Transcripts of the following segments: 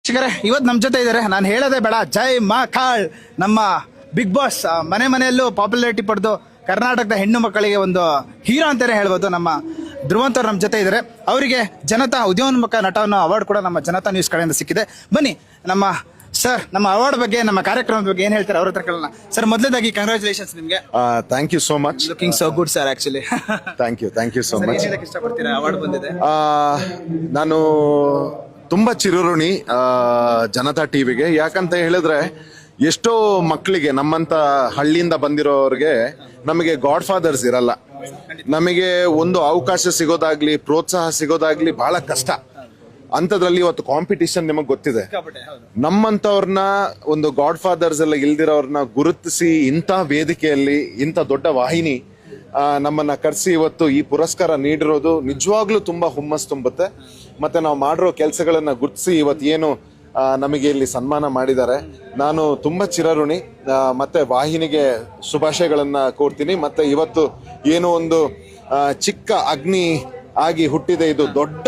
ವೀಕ್ಷಕರೇ ಇವತ್ತು ನಮ್ಮ ಜೊತೆ ಇದ್ದಾರೆ, ನಾನು ಹೇಳೋದೇ ಬೇಡ, ಜೈ ಮಾ ಕಾಳ್ ನಮ್ಮ ಬಿಗ್ ಬಾಸ್ ಮನೆ ಮನೆಯಲ್ಲೂ ಪಾಪ್ಯುಲಾರಿಟಿ ಪಡೆದು ಕರ್ನಾಟಕದ ಹೆಣ್ಣು ಮಕ್ಕಳಿಗೆ ಒಂದು ಹೀರೋ ಅಂತಾನೆ ಹೇಳ್ಬೋದು. ನಮ್ಮ ಧ್ರುವಂತ್ ಅವ್ರು ನಮ್ಮ ಜೊತೆ ಇದ್ದಾರೆ. ಅವರಿಗೆ ಜನತಾ ಉದ್ಯೋನ್ಮುಖ ನಟ ಅನ್ನೋ ಅವಾರ್ಡ್ ಕೂಡ ನಮ್ಮ ಜನತಾ ನ್ಯೂಸ್ ಕಡೆಯಿಂದ ಸಿಕ್ಕಿದೆ. ಬನ್ನಿ ನಮ್ಮ ಸರ್ ನಮ್ಮ ಅವಾರ್ಡ್ ಬಗ್ಗೆ, ನಮ್ಮ ಕಾರ್ಯಕ್ರಮದ ಬಗ್ಗೆ ಏನ್ ಹೇಳ್ತಾರೆ ಅವ್ರ ಹತ್ರ ಕೇಳೋಣ. ಸರ್ ಮೊದಲನೇದಾಗಿ ಕಂಗ್ರಾಚುಲೇಷನ್ಸ್ ನಿಮಗೆ. Thank you so much. Looking so good sir actually. Thank you so much. ಇಷ್ಟಪಡ್ತೀರಾ ಅವಾರ್ಡ್ ಬಂದಿದೆ? ನಾನು ತುಂಬಾ ಚಿರಋಣಿ ಜನತಾ ಟಿವಿಗೆ. ಯಾಕಂತ ಹೇಳಿದ್ರೆ ಎಷ್ಟೋ ಮಕ್ಕಳಿಗೆ, ನಮ್ಮಂತ ಹಳ್ಳಿಯಿಂದ ಬಂದಿರೋರಿಗೆ ನಮಗೆ ಗಾಡ್ ಫಾದರ್ಸ್ ಇರಲ್ಲ. ನಮಗೆ ಒಂದು ಅವಕಾಶ ಸಿಗೋದಾಗ್ಲಿ, ಪ್ರೋತ್ಸಾಹ ಸಿಗೋದಾಗ್ಲಿ ಬಹಳ ಕಷ್ಟ. ಅಂಥದ್ರಲ್ಲಿ ಇವತ್ತು ಕಾಂಪಿಟಿಷನ್ ನಿಮಗೆ ಗೊತ್ತಿದೆ. ನಮ್ಮಂತವ್ರನ್ನ, ಒಂದು ಗಾಡ್ ಫಾದರ್ಸ್ ಎಲ್ಲ ಇಲ್ದಿರೋರ್ನ ಗುರುತಿಸಿ ಇಂಥ ವೇದಿಕೆಯಲ್ಲಿ, ಇಂಥ ದೊಡ್ಡ ವಾಹಿನಿ ನಮ್ಮನ್ನ ಕರೆಸಿ ಇವತ್ತು ಈ ಪುರಸ್ಕಾರ ನೀಡಿರೋದು ನಿಜವಾಗ್ಲೂ ತುಂಬಾ ಹುಮ್ಮಸ್ ತುಂಬುತ್ತೆ. ಮತ್ತೆ ನಾವು ಮಾಡಿರೋ ಕೆಲಸಗಳನ್ನ ಗುರುತಿಸಿ ಇವತ್ತು ಏನು ನಮಗೆ ಇಲ್ಲಿ ಸನ್ಮಾನ ಮಾಡಿದ್ದಾರೆ, ನಾನು ತುಂಬಾ ಚಿರಋಣಿ. ಮತ್ತೆ ವಾಹಿನಿಗೆ ಶುಭಾಶಯಗಳನ್ನ ಕೋರ್ತೀನಿ. ಮತ್ತೆ ಇವತ್ತು ಏನು ಒಂದು ಚಿಕ್ಕ ಅಗ್ನಿ ಆಗಿ ಹುಟ್ಟಿದೆ, ಇದು ದೊಡ್ಡ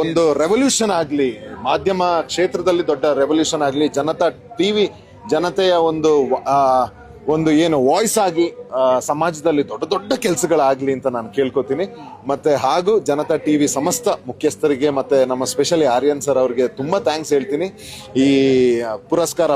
ಒಂದು ರೆವಲ್ಯೂಷನ್ ಆಗ್ಲಿ, ಮಾಧ್ಯಮ ಕ್ಷೇತ್ರದಲ್ಲಿ ದೊಡ್ಡ ರೆವಲ್ಯೂಷನ್ ಆಗ್ಲಿ, ಜನತಾ ಟಿವಿ ಜನತೆಯ ಒಂದು ಏನು ವಾಯ್ಸ್ ಆಗಿ ಸಮಾಜದಲ್ಲಿ ದೊಡ್ಡ ದೊಡ್ಡ ಕೆಲಸಗಳಾಗ್ಲಿ ಅಂತ ನಾನು ಕೇಳ್ಕೊತೀನಿ. ಮತ್ತೆ ಹಾಗೂ ಜನತಾ ಟಿವಿ ಸಮಸ್ತ ಮುಖ್ಯಸ್ಥರಿಗೆ ಮತ್ತೆ ನಮ್ಮ ಸ್ಪೆಷಲಿ ಆರ್ಯನ್ ಸರ್ ಅವ್ರಿಗೆ ತುಂಬಾ ಥ್ಯಾಂಕ್ಸ್ ಹೇಳ್ತೀನಿ. ಈ ಪುರಸ್ಕಾರ